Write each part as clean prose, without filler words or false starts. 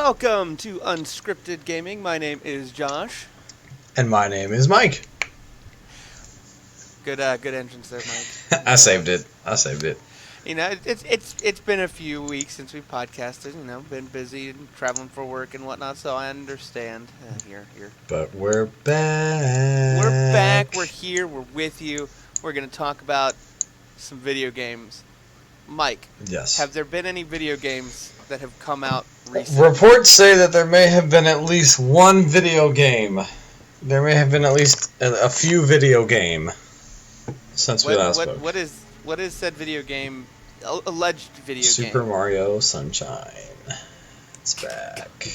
Welcome to Unscripted Gaming. My name is Josh. And my name is Mike. Good entrance there, Mike. I saved it. You know, it's been a few weeks since we podcasted. You know, been busy and traveling for work and whatnot, so I understand. Here. But we're back. We're back. We're here. We're with you. We're gonna talk about some video games. Mike. Yes. Have there been any video games that have come out recently? Reports say that there may have been at least one video game. There may have been at least a few video game since we last spoke. What is said video game? Alleged video game. Super Mario Sunshine. It's back.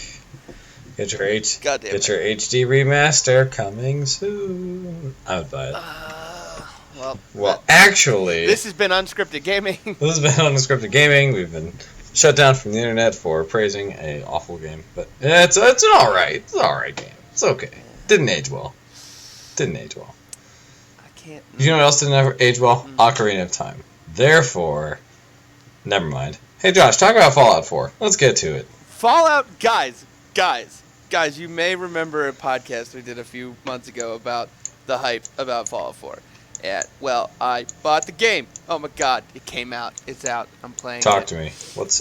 Get your HD remaster coming soon. I would buy it. Well, actually, this has been Unscripted Gaming. This has been Unscripted Gaming. We've been shut down from the internet for praising a awful game, but it's an alright game. It's okay. Didn't age well. I can't. You know what else didn't age well? Ocarina of Time. Therefore, never mind. Hey Josh, talk about Fallout 4. Let's get to it. Fallout, guys. You may remember a podcast we did a few months ago about the hype about Fallout 4. Yeah, well, I bought the game. Oh my god, it came out. It's out. I'm playing it. Talk to me.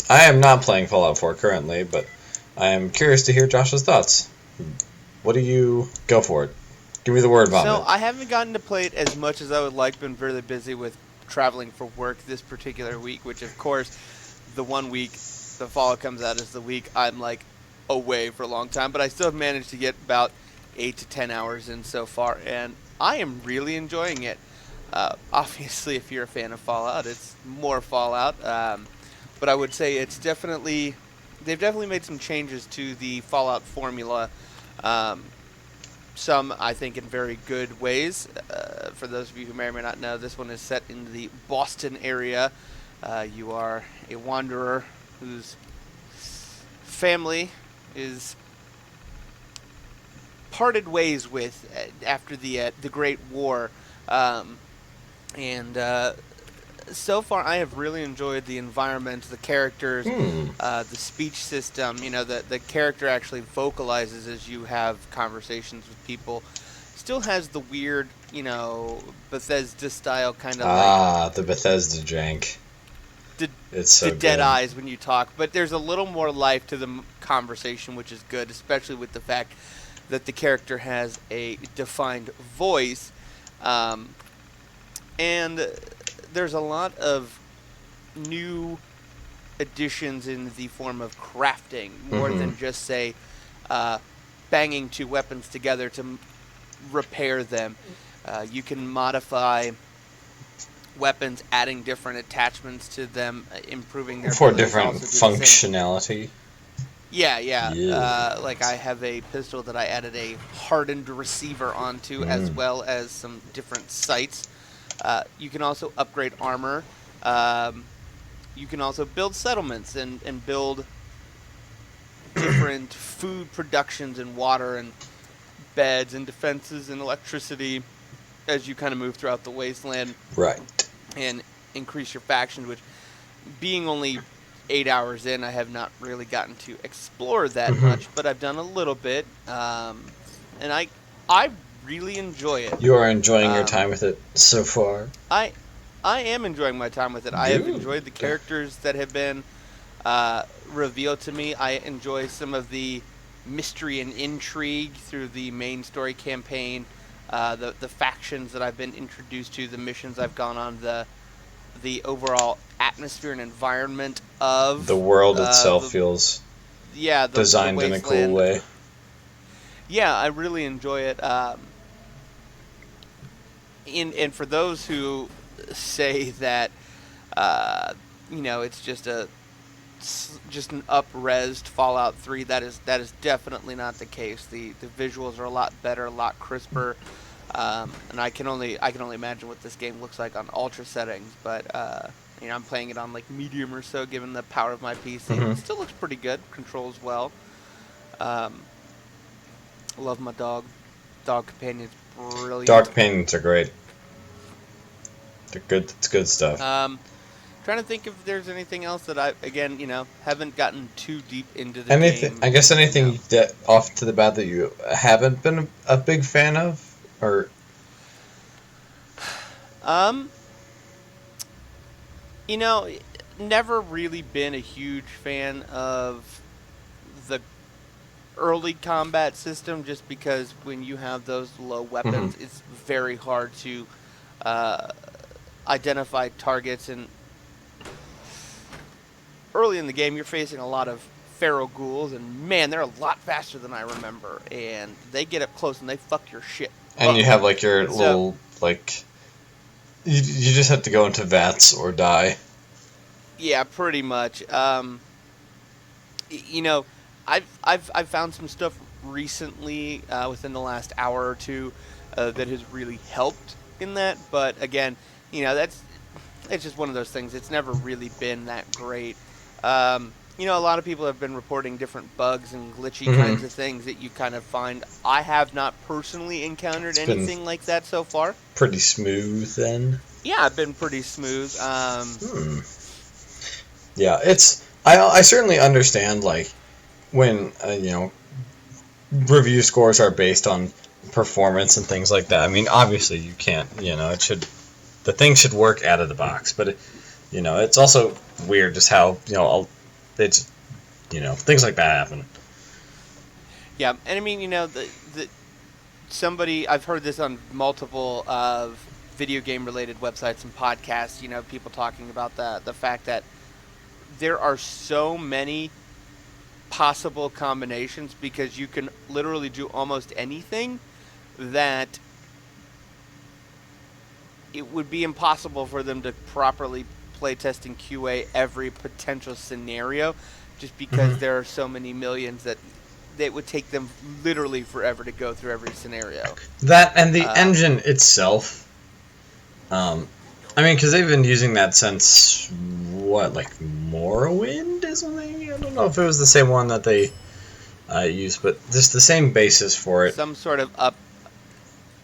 I am not playing Fallout 4 currently, but I am curious to hear Josh's thoughts. What do you... Go for it. Give me the word vomit. So, I haven't gotten to play it as much as I would like. Been really busy with traveling for work this particular week, which of course, the 1 week the Fallout comes out is the week I'm like away for a long time, but I still have managed to get about 8 to 10 hours in so far, and I am really enjoying it. Obviously, if you're a fan of Fallout, it's more Fallout. But I would say they've definitely made some changes to the Fallout formula. Some, I think, in very good ways. For those of you who may or may not know, this one is set in the Boston area. You are a wanderer whose family is parted ways with after the Great War. And so far, I have really enjoyed the environment, the characters, the speech system. You know, the character actually vocalizes as you have conversations with people. Still has the weird, Bethesda style kind of the Bethesda jank. It's so the dead eyes when you talk. But there's a little more life to the conversation, which is good, especially with the fact that the character has a defined voice. And there's a lot of new additions in the form of crafting, more than just, say, banging two weapons together to repair them. You can modify weapons, adding different attachments to them, improving their... For different functionality. Yeah. Like I have a pistol that I added a hardened receiver onto, as well as some different sights. You can also upgrade armor. You can also build settlements and build different food productions and water and beds and defenses and electricity as you kind of move throughout the wasteland. Right. And increase your factions, which, being only 8 hours in, I have not really gotten to explore that much, but I've done a little bit, and I really enjoy it. You are enjoying your time with it so far? I am enjoying my time with it. I have enjoyed the characters that have been revealed to me. I enjoy some of the mystery and intrigue through the main story campaign, the factions that I've been introduced to, the missions I've gone on, the overall atmosphere and environment of... The world itself feels designed in a cool way. Yeah, I really enjoy it. And for those who say that, it's just an up-resed Fallout 3, that is definitely not the case. The visuals are a lot better, a lot crisper, and I can only imagine what this game looks like on ultra settings. But I'm playing it on like medium or so, given the power of my PC. It still looks pretty good, controls well. Love my dog. Dog companion's brilliant. Dog companions are great. They're good. It's good stuff. Trying to think if there's anything else that I, again, haven't gotten too deep into the anything, game. I guess anything that off to the bat that you haven't been a big fan of, or never really been a huge fan of the early combat system, just because when you have those low weapons, it's very hard to identify targets, and early in the game you're facing a lot of feral ghouls, and man, they're a lot faster than I remember, and they get up close and they fuck your shit and up. You have like your little like you just have to go into vats or die. Yeah, pretty much. I've found some stuff recently within the last hour or two that has really helped in that, but again, it's just one of those things. It's never really been that great. A lot of people have been reporting different bugs and glitchy kinds of things that you kind of find. I have not personally encountered anything like that so far. Pretty smooth then? Yeah, I've been pretty smooth. Yeah, I certainly understand, like, when, review scores are based on performance and things like that. I mean, obviously you can't, the thing should work out of the box, but, it's also weird just how, it's, things like that happen. Yeah, and I mean, somebody, I've heard this on multiple video game related websites and podcasts, people talking about the fact that there are so many possible combinations, because you can literally do almost anything, that it would be impossible for them to properly play test and QA every potential scenario, just because there are so many millions that it would take them literally forever to go through every scenario. That and the engine itself. Because they've been using that since like Morrowind or something. I don't know if it was the same one that they used, but just the same basis for it. Some sort of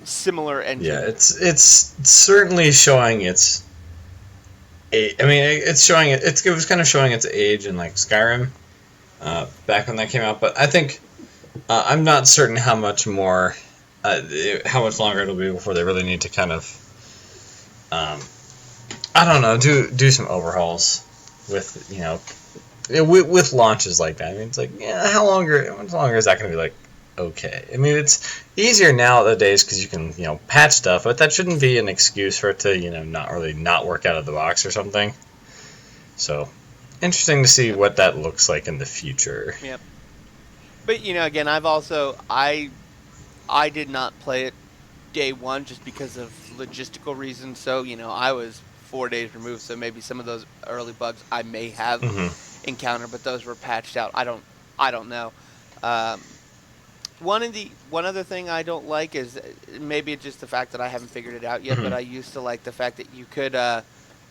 similar engine. Yeah, it's certainly showing its. It's showing it. It was kind of showing its age in like Skyrim, back when that came out. But I think I'm not certain how much longer it'll be before they really need to kind of, I don't know, do some overhauls with with launches like that. I mean, it's like, how much longer is that going to be like? Okay. I mean, it's easier nowadays because you can, patch stuff, but that shouldn't be an excuse for it to, not work out of the box or something. So, interesting to see what that looks like in the future. Yep. But, again, I did not play it day one just because of logistical reasons. So, I was 4 days removed, so maybe some of those early bugs I may have encountered, but those were patched out. I don't know. One other thing I don't like is, maybe it's just the fact that I haven't figured it out yet, but I used to like the fact that you could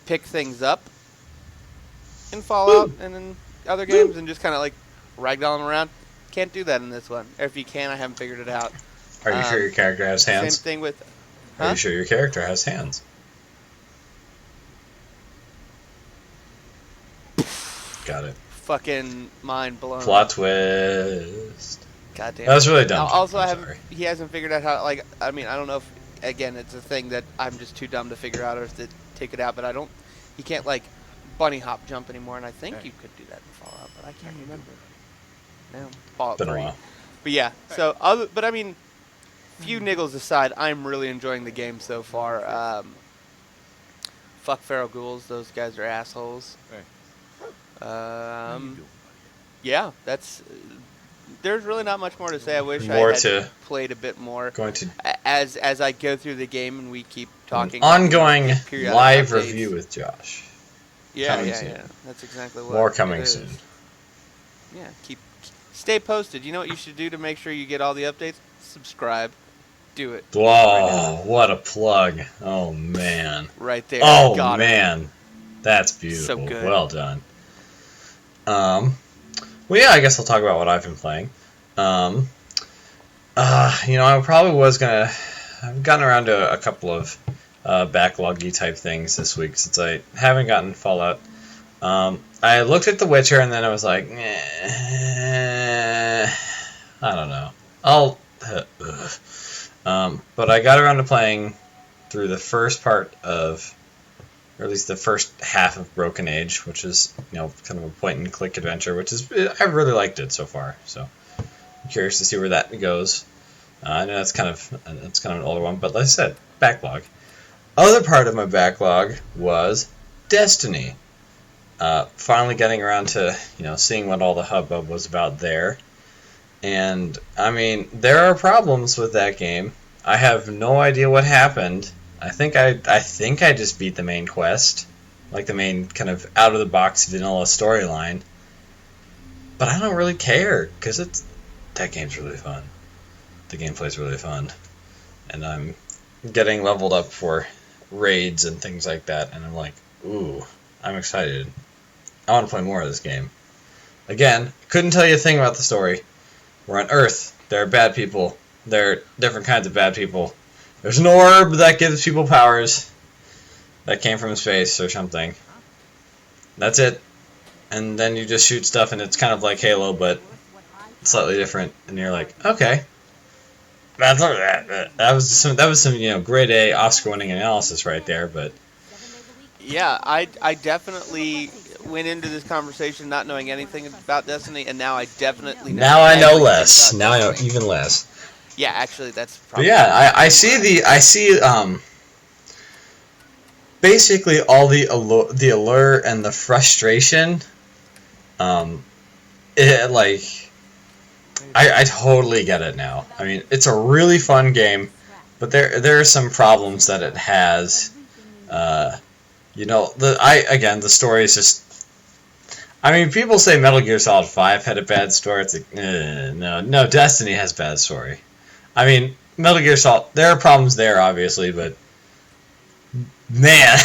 pick things up in Fallout and in other games and just kind of like ragdoll them around. Can't do that in this one. Or if you can, I haven't figured it out. Are you sure your character has hands? Same thing with... Are you sure your character has hands? Got it. Fucking mind blown. Plot twist. Goddamn. That was really dumb. Also, he hasn't figured out how, like, I mean, I don't know if, again, it's a thing that I'm just too dumb to figure out or to take it out, but he can't, like, bunny hop jump anymore, and I think you could do that in Fallout, but I can't remember. No, Fallout 3. But yeah, but I mean, few niggles aside, I'm really enjoying the game so far. Fuck feral ghouls, those guys are assholes. Yeah, there's really not much more to say. I wish I had played a bit more. As I go through the game and we keep talking. Ongoing live review with Josh. Yeah. That's exactly what. More coming soon. Yeah, stay posted. You know what you should do to make sure you get all the updates? Subscribe. Do it. Whoa, what a plug. Oh, man. Right there. Oh, man. That's beautiful. So good. Well done. Well, yeah, I guess I'll talk about what I've been playing. I probably was I've gotten around to a couple of backloggy type things this week since I haven't gotten Fallout. I looked at The Witcher and then I was like, I don't know. But I got around to playing through the first part of, or at least the first half of Broken Age, which is, kind of a point-and-click adventure, which is, I've really liked it so far. So I'm curious to see where that goes. I know that's kind of an older one, but like I said, backlog. Other part of my backlog was Destiny. Finally getting around to, seeing what all the hubbub was about there. And, I mean, there are problems with that game. I have no idea what happened. I think I just beat the main quest. Like the main kind of out-of-the-box vanilla storyline. But I don't really care, because that game's really fun. The gameplay's really fun. And I'm getting leveled up for raids and things like that, and I'm like, ooh, I'm excited. I want to play more of this game. Again, couldn't tell you a thing about the story. We're on Earth. There are bad people. There are different kinds of bad people. There's an orb that gives people powers that came from space or something. That's it. And then you just shoot stuff, and it's kind of like Halo, but slightly different. And you're like, okay. That was some grade A Oscar-winning analysis right there, but Yeah, I definitely went into this conversation not knowing anything about Destiny, and now I definitely know. Now I know less. Now I know even less. Yeah, actually, that's But probably. yeah, I see basically all the allure and the frustration. I totally get it now. I mean, it's a really fun game, but there are some problems that it has. The story is just. I mean, people say Metal Gear Solid 5 had a bad story. It's like, no, Destiny has bad story. I mean, Metal Gear Solid, there are problems there, obviously, but man,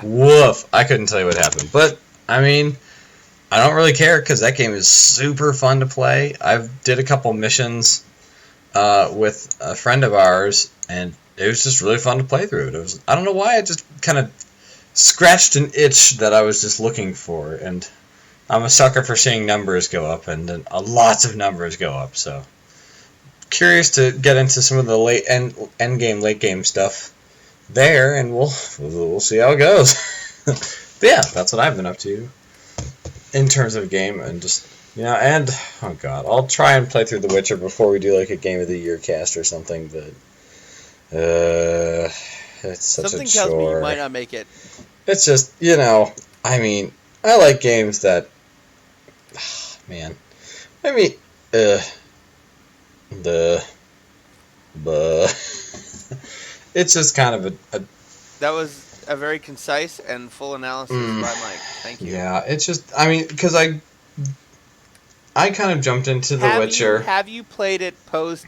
woof, I couldn't tell you what happened. But, I mean, I don't really care because that game is super fun to play. I did a couple missions with a friend of ours, and it was just really fun to play through. I don't know why, it just kind of scratched an itch that I was just looking for, and I'm a sucker for seeing numbers go up, and then lots of numbers go up, so curious to get into some of the late end game, late game stuff there, and we'll see how it goes. But yeah, that's what I've been up to in terms of game, and just and oh god, I'll try and play through The Witcher before we do like a Game of the Year cast or something, but it's such Something a chore. tells me you might not make it. It's just, I mean, I like games that, man, I mean, it's just kind of a That was a very concise and full analysis by Mike. Thank you. Yeah, it's just, I mean, because I kind of jumped into The Witcher. Have you played it post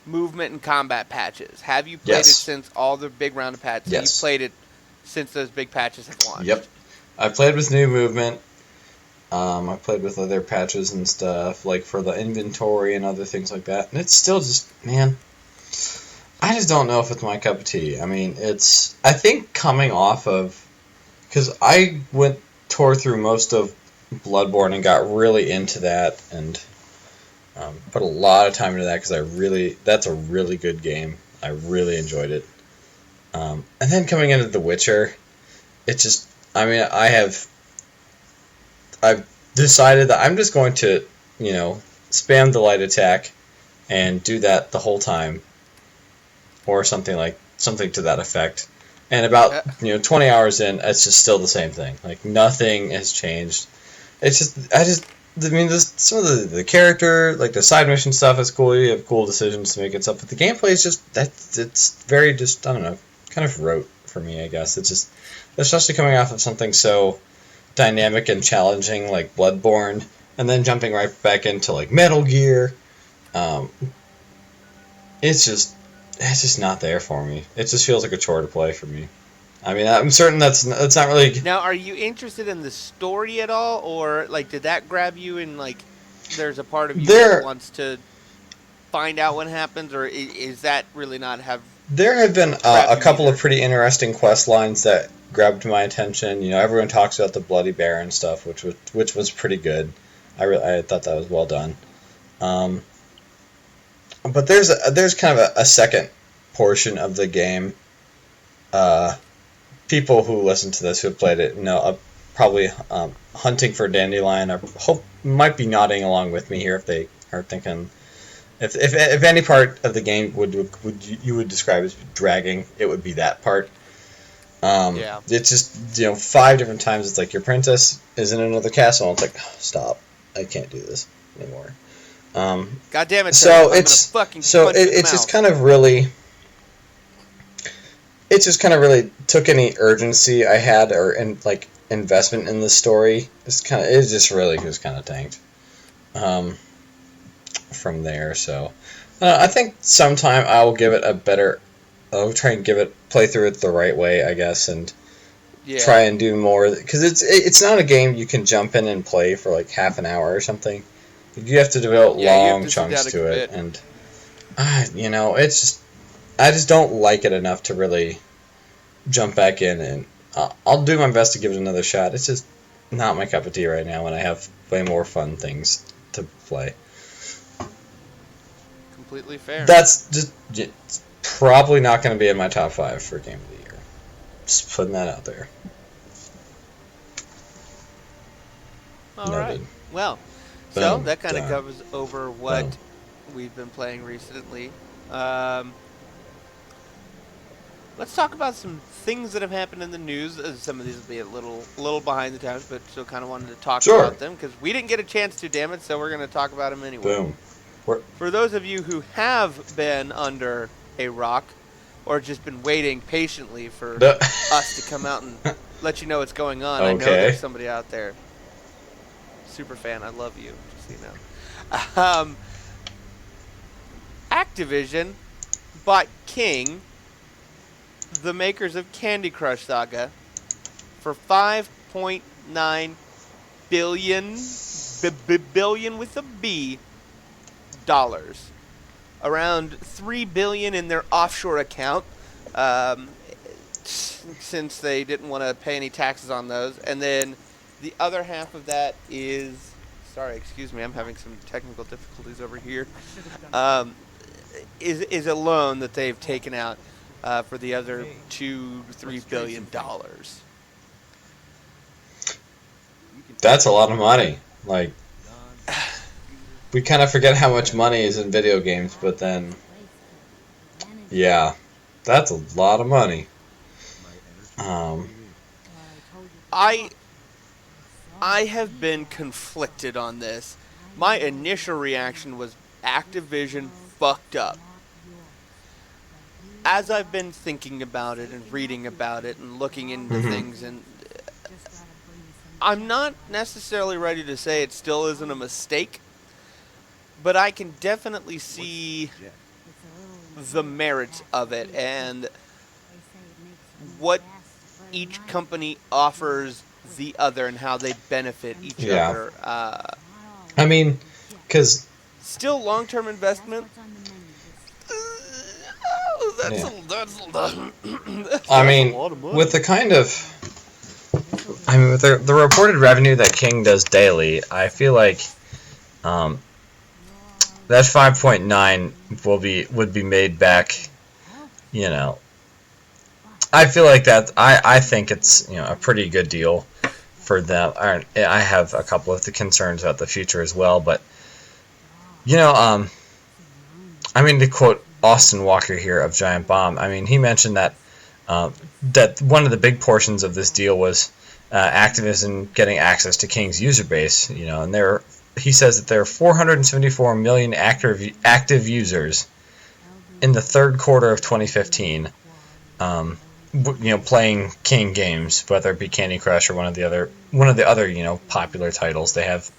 movement and combat patches? Have you played it since all the big round of patches? Yes. You played it since those big patches have launched? Yep. I played with new movement. I played with other patches and stuff, like for the inventory and other things like that. And it's still just, man, I just don't know if it's my cup of tea. I mean, I think coming off of, because I tore through most of Bloodborne and got really into that, and put a lot of time into that because that's a really good game. I really enjoyed it. And then coming into The Witcher, it's just, I mean, I've decided that I'm just going to, spam the light attack and do that the whole time, or something to that effect. And about 20 hours in, it's just still the same thing. Like nothing has changed. It's just I mean, some of the character, like the side mission stuff is cool. You have cool decisions to make and stuff, but the gameplay is just it's very just, I don't know, kind of rote for me, I guess. It's just, especially coming off of something so dynamic and challenging like Bloodborne, and then jumping right back into like Metal Gear. It's just not there for me. It just feels like a chore to play for me. I mean, I'm certain that's not really. Now, are you interested in the story at all, or like did that grab you and like there's a part of you that wants to find out what happens, or is that really not have There have been grab a you couple either. of pretty interesting quest lines that grabbed my attention. Everyone talks about the Bloody Bear and stuff, which was pretty good. I thought that was well done. But there's kind of a second portion of the game. People who listen to this who have played it know probably hunting for dandelion might be nodding along with me here if they are thinking if any part of the game you would describe as dragging, it would be that part. Yeah. It's just 5 different times it's like your princess is in another castle and it's like stop, I can't do this anymore. God damn it! So I'm it's gonna fucking so punch you in the it's just mouth. kind of really. It just kind of really took any urgency I had or investment in the story. It just really was kind of tanked from there. So I think sometime I will give it a better. I'll try and play through it the right way, I guess, and try and do more because it's not a game you can jump in and play for like half an hour or something. You have to devote long chunks to it, and it's just I just don't like it enough to really jump back in, and I'll do my best to give it another shot. It's just not my cup of tea right now when I have way more fun things to play. Completely fair. That's just probably not going to be in my top 5 for Game of the Year. Just putting that out there. All right. Well, so that kind of covers over what we've been playing recently. Let's talk about some things that have happened in the news. Some of these will be a little behind the times, but still kind of wanted to talk about them because we didn't get a chance to, damn it, so we're going to talk about them anyway. Boom. For those of you who have been under a rock or just been waiting patiently for us to come out and let you know what's going on, I know there's somebody out there. Super fan, I love you, just so you know. Activision bought King, the makers of Candy Crush Saga, for $5.9 billion, billion with a B, dollars. Around $3 billion in their offshore account, since they didn't want to pay any taxes on those, and then the other half of that is, sorry, excuse me, I'm having some technical difficulties over here, is a loan that they've taken out for the other $2-3 billion. That's a lot of money. Like, we kind of forget how much money is in video games, but then, yeah, that's a lot of money. I have been conflicted on this. My initial reaction was Activision fucked up. As I've been thinking about it and reading about it and looking into things, and I'm not necessarily ready to say it still isn't a mistake, but I can definitely see the merits of it and what each company offers the other and how they benefit each other. I mean, because still long-term investment. That's I mean, a lot of money. with the kind of, I mean, with the reported revenue that King does daily, I feel like that 5.9 would be made back. I feel like that. I think it's a pretty good deal for them. I have a couple of the concerns about the future as well, but I mean, to quote Austin Walker here of Giant Bomb, I mean, he mentioned that that one of the big portions of this deal was Activision getting access to King's user base. And he says that there are 474 million active users in the third quarter of 2015. Playing King games, whether it be Candy Crush or one of the other popular titles. They have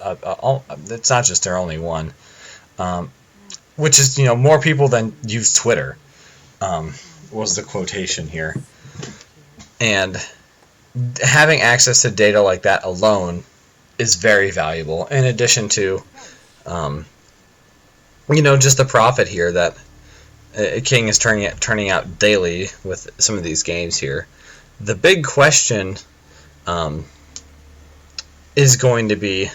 it's not just their only one, which is more people than use Twitter. Was the quotation here, and having access to data like that alone is very valuable. In addition to, just the profit here that King is turning out daily with some of these games here. The big question is going to be,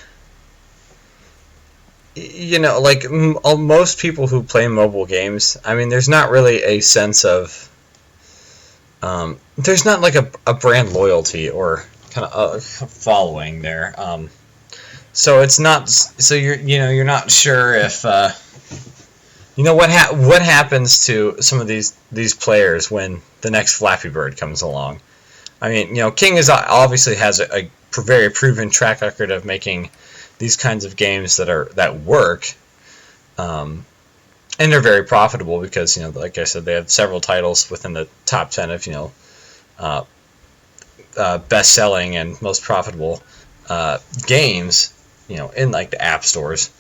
like most people who play mobile games, I mean, there's not really a sense of, there's not like a brand loyalty or kind of a following there. So it's not, so you're not sure if, what happens to some of these players when the next Flappy Bird comes along. I mean, King obviously has a very proven track record of making these kinds of games that work, and they're very profitable because like I said, they have several titles within the top 10 of best-selling and most profitable games, in like the app stores.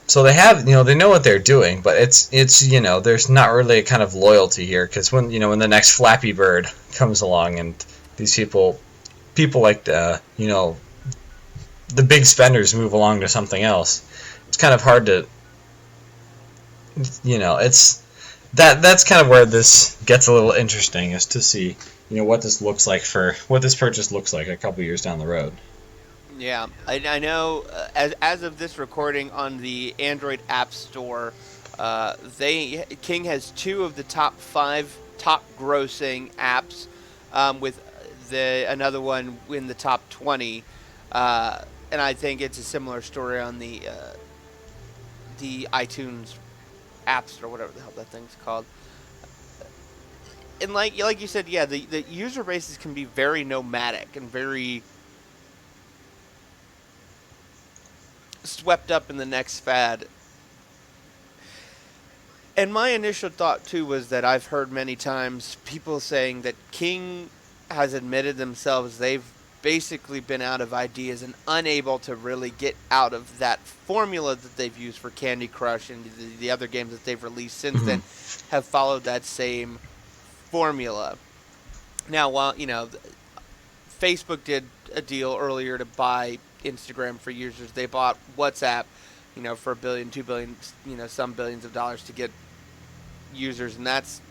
So they have, they know what they're doing, but it's there's not really a kind of loyalty here, because when the next Flappy Bird comes along and these people like the big spenders move along to something else, it's kind of hard to, it's that's kind of where this gets a little interesting, is to see what this purchase looks like a couple years down the road. Yeah, I know. As of this recording, on the Android App Store, King has 2 of the top 5 top grossing apps, with another one in the top 20, and I think it's a similar story on the iTunes App Store, whatever the hell that thing's called. And like you said, yeah, the user bases can be very nomadic and very swept up in the next fad. And my initial thought too was that I've heard many times people saying that King has admitted themselves they've basically been out of ideas and unable to really get out of that formula that they've used for Candy Crush, and the other games that they've released since then have followed that same formula. Now, while Facebook did a deal earlier to buy Instagram for users, they bought WhatsApp, for $1 billion, $2 billion, some billions of dollars to get users, and that's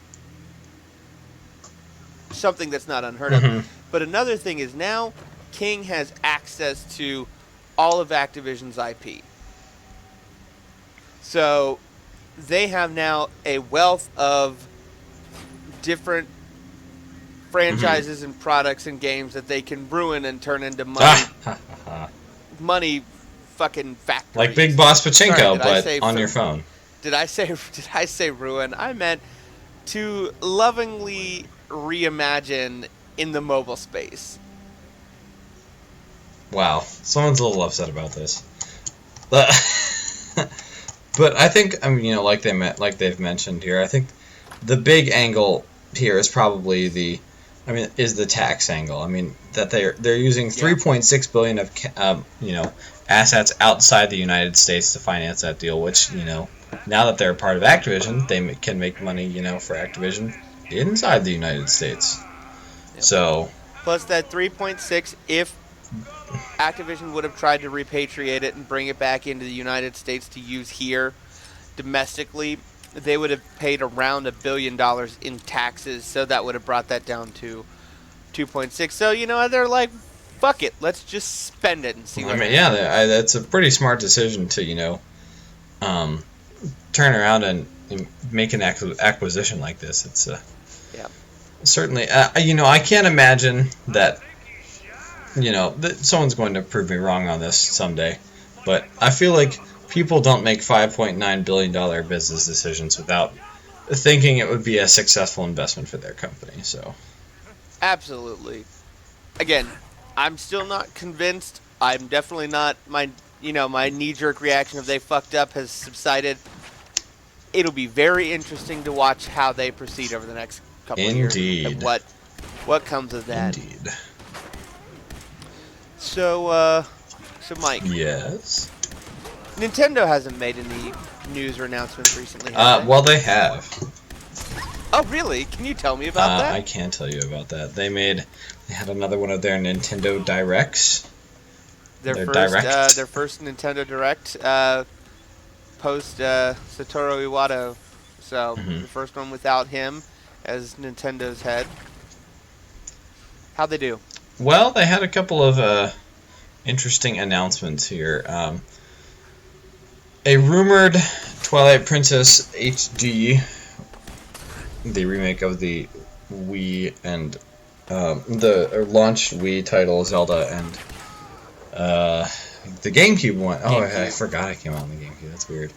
something that's not unheard of. But another thing is, now King has access to all of Activision's IP. So they have now a wealth of different franchises and products and games that they can ruin and turn into money fucking factories. Like Big Boss Pachinko, but on your phone. Did I say ruin? I meant to lovingly reimagine in the mobile space. Wow, someone's a little upset about this. But I think, like they've mentioned here, I think the big angle here is probably is the tax angle. That they're using $3.6 billion of assets outside the United States to finance that deal, which now that they're a part of Activision, they can make money for Activision inside the United States. Yep. So plus that 3.6, if Activision would have tried to repatriate it and bring it back into the United States to use here domestically, they would have paid around $1 billion in taxes, so that would have brought that down to 2.6. So they're like, fuck it, let's just spend it and see what happens. Yeah, that's a pretty smart decision to turn around and make an acquisition like this. It's certainly I can't imagine that that someone's going to prove me wrong on this someday, but I feel like people don't make $5.9 billion business decisions without thinking it would be a successful investment for their company. So absolutely. Again, I'm still not convinced. I'm definitely not. My knee-jerk reaction of they fucked up has subsided. It'll be very interesting to watch how they proceed over the next couple of years. And what comes of that. Indeed. So Mike. Yes? Nintendo hasn't made any news or announcements recently, well, they have. Oh, really? Can you tell me about that? I can tell you about that. They had another one of their Nintendo Directs. Their first Nintendo Direct, post Satoru Iwata So Mhm. the first one without him as Nintendo's head. How'd they do? Well, they had a couple of interesting announcements here. A rumored Twilight Princess HD, the remake of the Wii and the launched Wii title Zelda and the GameCube one. Oh, I forgot it came out on the GameCube. That's weird.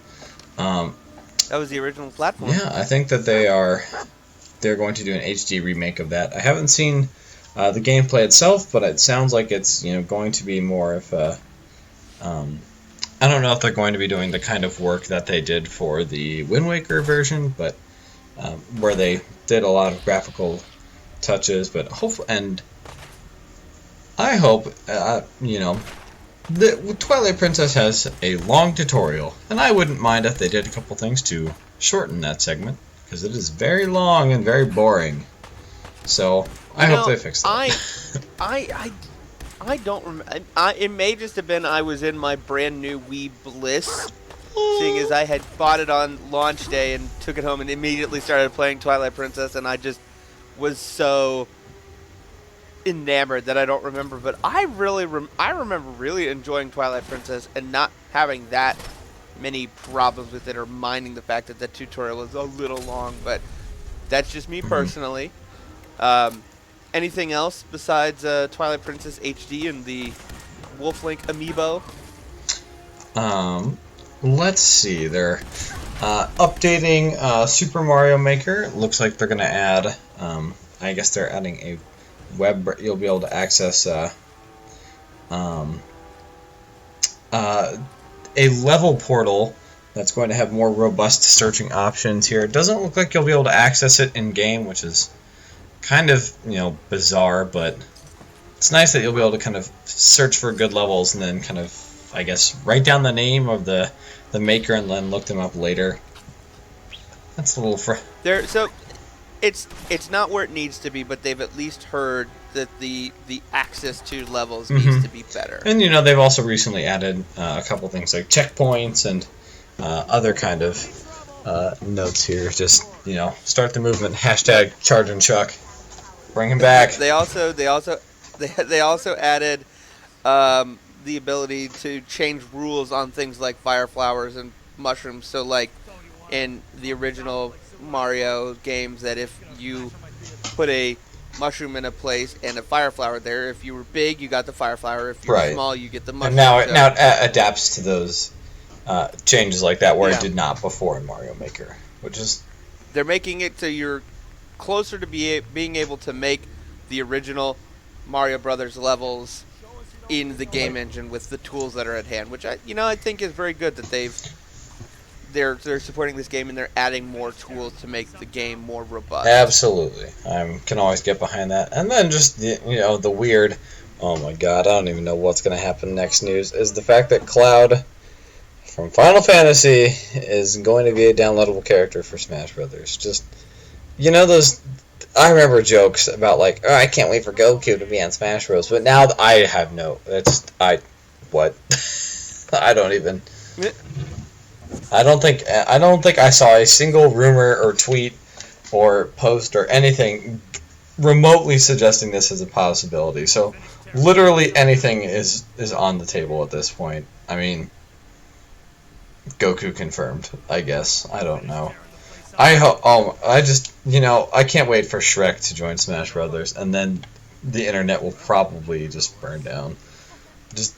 That was the original platform. Yeah, I think that they're going to do an HD remake of that. I haven't seen the gameplay itself, but it sounds like it's going to be more of a. I don't know if they're going to be doing the kind of work that they did for the Wind Waker version, but where they did a lot of graphical touches. But hopefully, and I hope the Twilight Princess has a long tutorial, and I wouldn't mind if they did a couple things to shorten that segment because it is very long and very boring. So I hope they fix that. I don't remember. It may just have been I was in my brand new Wii bliss, seeing as I had bought it on launch day and took it home and immediately started playing Twilight Princess, and I just was so enamored that I don't remember. But I remember really enjoying Twilight Princess and not having that many problems with it or minding the fact that the tutorial was a little long. But that's just me personally. Anything else besides Twilight Princess HD and the Wolf Link amiibo? Let's see. They're updating Super Mario Maker. Looks like they're going to add. I guess they're adding a web. You'll be able to access a level portal that's going to have more robust searching options here. It doesn't look like you'll be able to access it in game, which is kind of bizarre, but it's nice that you'll be able to kind of search for good levels and then kind of, I guess, write down the name of the maker and then look them up later. That's a little So it's not where it needs to be, but they've at least heard that the access to levels needs to be better. And they've also recently added a couple things like checkpoints and other kind of notes here. Just start the movement. Hashtag Charge and Chuck. Bring him back. They also added the ability to change rules on things like fire flowers and mushrooms. So like in the original Mario games, that if you put a mushroom in a place and a fire flower there, if you were big, you got the fire flower. If you were small, you get the mushroom. And now it adapts to those changes like that where it did not before in Mario Maker, which is they're making it so you're closer to being able to make the original Mario Brothers levels in the game engine with the tools that are at hand, which I think is very good that they're supporting this game and they're adding more tools to make the game more robust. Absolutely, I can always get behind that. And then just the weird, oh my god, I don't even know what's going to happen next news is the fact that Cloud from Final Fantasy is going to be a downloadable character for Smash Brothers. Just those. I remember jokes about like, oh, I can't wait for Goku to be on Smash Bros. But now I have what? I don't even. I don't think I saw a single rumor or tweet or post or anything remotely suggesting this as a possibility. So literally anything is on the table at this point. I mean, Goku confirmed, I guess. I don't know. I can't wait for Shrek to join Smash Brothers, and then the internet will probably just burn down.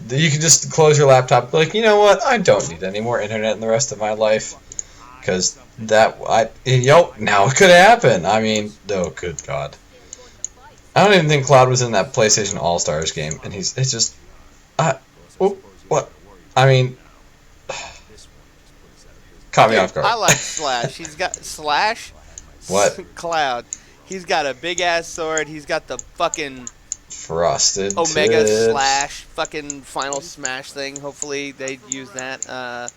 You can just close your laptop, be like, you know what? I don't need any more internet in the rest of my life, because now it could happen. I mean, oh, good God. I don't even think Cloud was in that PlayStation All Stars game, and what? I mean. Caught me off guard. I like Slash. He's got Slash. What? Cloud. He's got a big ass sword. He's got the fucking frosted Omega tips. Slash fucking Final Smash thing. Hopefully they use that.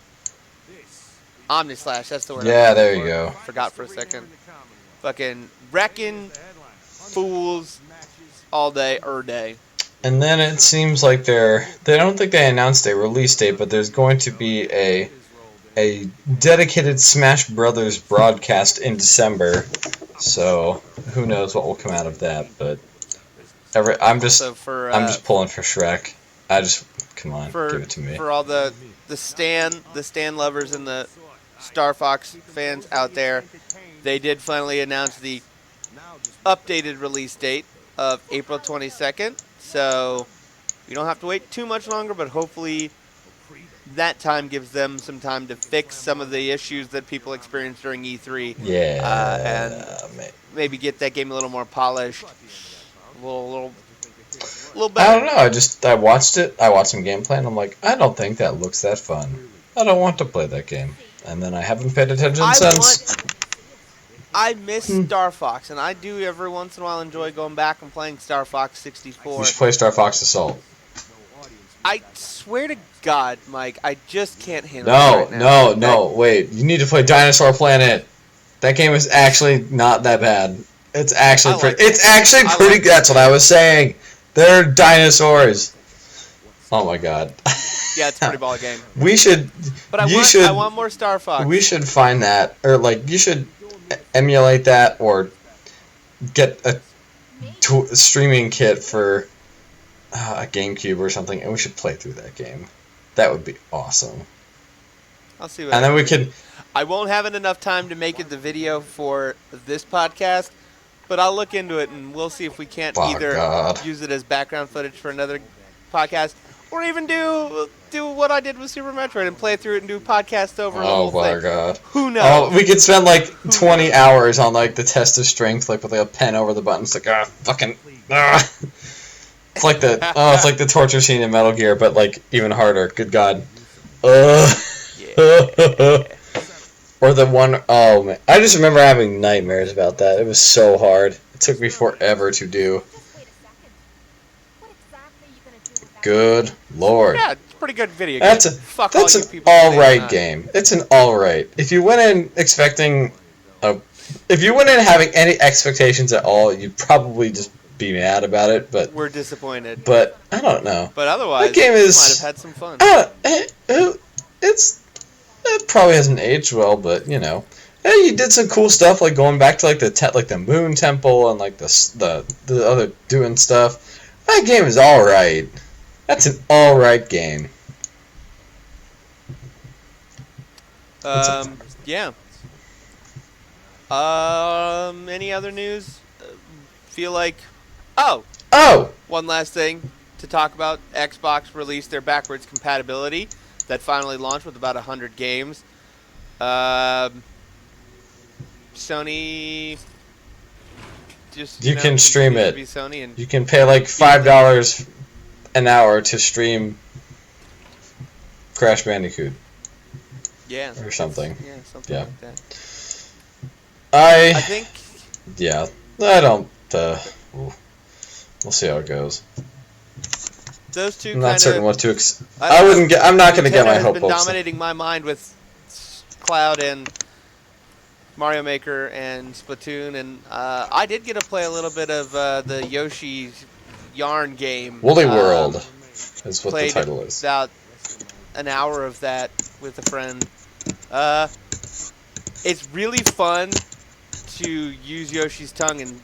Omni Slash. That's the word. Yeah, there you go. Forgot for a second. Fucking wrecking fools all day, day. And then it seems like they don't think they announced a release date, but there's going to be a a dedicated Smash Brothers broadcast in December, so who knows what will come out of that? But I'm just pulling for Shrek. Come on, give it to me. For all the Stan lovers and the Star Fox fans out there, they did finally announce the updated release date of April 22nd. So you don't have to wait too much longer, but hopefully that time gives them some time to fix some of the issues that people experienced during E3. Yeah, and maybe get that game a little more polished, a little better. I don't know. I watched it. I watched some gameplay, and I'm like, I don't think that looks that fun. I don't want to play that game. And then I haven't paid attention since. I miss Star Fox, and I do every once in a while enjoy going back and playing Star Fox 64. You should play Star Fox Assault. I swear to God, Mike, I just can't handle it right now. No, wait. You need to play Dinosaur Planet. That game is actually not that bad. It's actually pretty good. That's what I was saying. They're dinosaurs. Oh my God. Yeah, it's a pretty ball game. I want more Star Fox. We should find that, or you should emulate that, or get a streaming kit for a GameCube or something, and we should play through that game. That would be awesome. I'll see what. And then we could. I won't have enough time to make it the video for this podcast, but I'll look into it and we'll see if we can't use it as background footage for another podcast, or even do what I did with Super Metroid and play through it and do podcasts over the whole thing. Oh my God! Who knows? Oh, we could spend 20 hours on the test of strength, with a pen over the buttons, It's like the torture scene in Metal Gear, but even harder. Good God. Or the one, oh man, I just remember having nightmares about that. It was so hard. It took me forever to do. Good Lord. Yeah, it's a pretty good video game. That's an alright game. It's an alright. If you went in expecting if you went in having any expectations at all, you'd probably just be mad about it. But we're disappointed. But I don't know. But otherwise, that game might have had some fun. It probably hasn't aged well, but you did some cool stuff, like going back to the Moon Temple and the other doing stuff. That game is all right. That's an all right game. Yeah. Any other news? Feel like. Oh. One last thing to talk about. Xbox released their backwards compatibility that finally launched with about 100 games. Sony just you can stream it. Sony and you can pay $5 an hour to stream Crash Bandicoot. Yeah. Or something. Yeah, something like that. I think. Yeah, I don't. We'll see how it goes. Those two. I'm not certain what to. I'm not going to get my hopes up. Been dominating my mind with Cloud and Mario Maker and Splatoon, and I did get to play a little bit of the Yoshi's Yarn game. Woolly World is what the title is. About an hour of that with a friend. It's really fun to use Yoshi's tongue and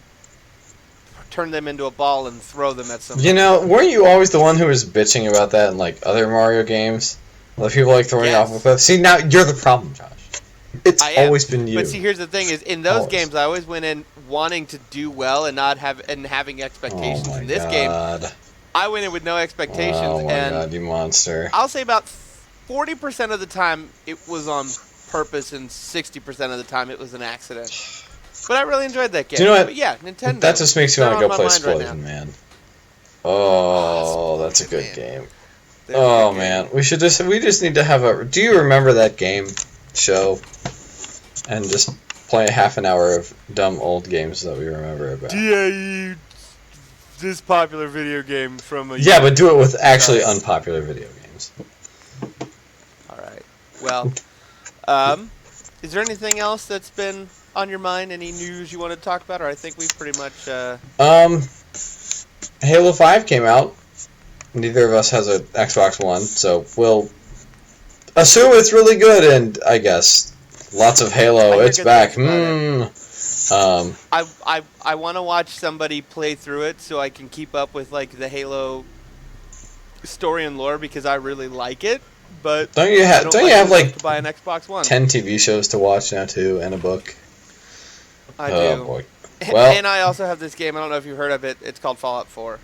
turn them into a ball and throw them at somebody. Weren't you always the one who was bitching about that in other Mario games? People throwing you off a cliff. See, now you're the problem, Josh. It's always been you. But see, here's the thing: is in those games, I always went in wanting to do well and having expectations. In this game, I went in with no expectations. Oh my God, you monster! I'll say about 40% of the time it was on purpose, and 60% of the time it was an accident. But I really enjoyed that game. Do you know what? But yeah, Nintendo. That just makes me want to go play Splatoon, man. Oh, that's a good game. Oh man, we just need to have a. Do you remember that game show? And just play half an hour of dumb old games that we remember about. DAE, this popular video game from a. Yeah, but do it with actually unpopular video games. All right. Well, is there anything else that's been on your mind? Any news you want to talk about? Or I think we've pretty much. Halo 5 came out. Neither of us has an Xbox One, so we'll assume it's really good, and I guess lots of Halo. hear It's good back. things about Hmm. I want to watch somebody play through it so I can keep up with like the Halo story and lore because I really like it, but Don't you I have? don't Don't you like it have enough like to buy an Xbox One. 10 TV shows to watch now too, and a book? I Oh do. boy. Well, And I also have this game. I don't know if you've heard of it. It's called Fallout 4.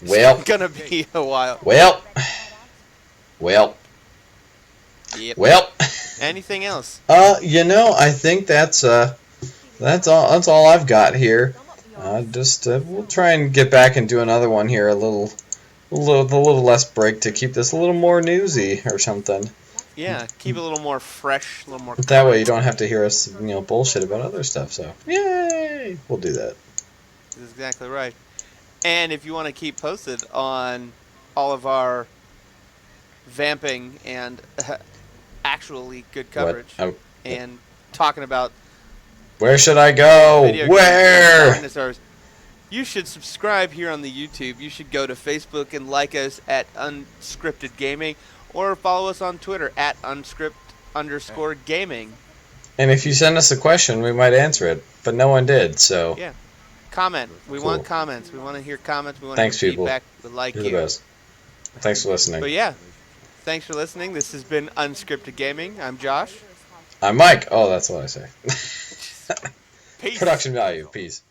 well, It's gonna be a while. well, well, Yep. well. Anything else? I think that's all. That's all I've got here. We'll try and get back and do another one here a little less break to keep this a little more newsy or something. Yeah, keep it a little more fresh, a little more. That way you don't have to hear us, bullshit about other stuff. So, yay! We'll do that. That's exactly right. And if you want to keep posted on all of our vamping and actually good coverage and talking about Where should I go? video games and Where? dinosaurs, you should subscribe here on the YouTube. You should go to Facebook and like us at Unscripted Gaming, or follow us on Twitter at unscript_gaming. And if you send us a question, we might answer it, but no one did. So Yeah, comment. We Cool. want comments. We want to hear comments. We want Thanks, to hear people. feedback. We like you're you. the best. Thanks for listening. But yeah, thanks for listening. This has been Unscripted Gaming. I'm Josh. I'm Mike. Oh, that's what I say. Peace. Production value. Peace.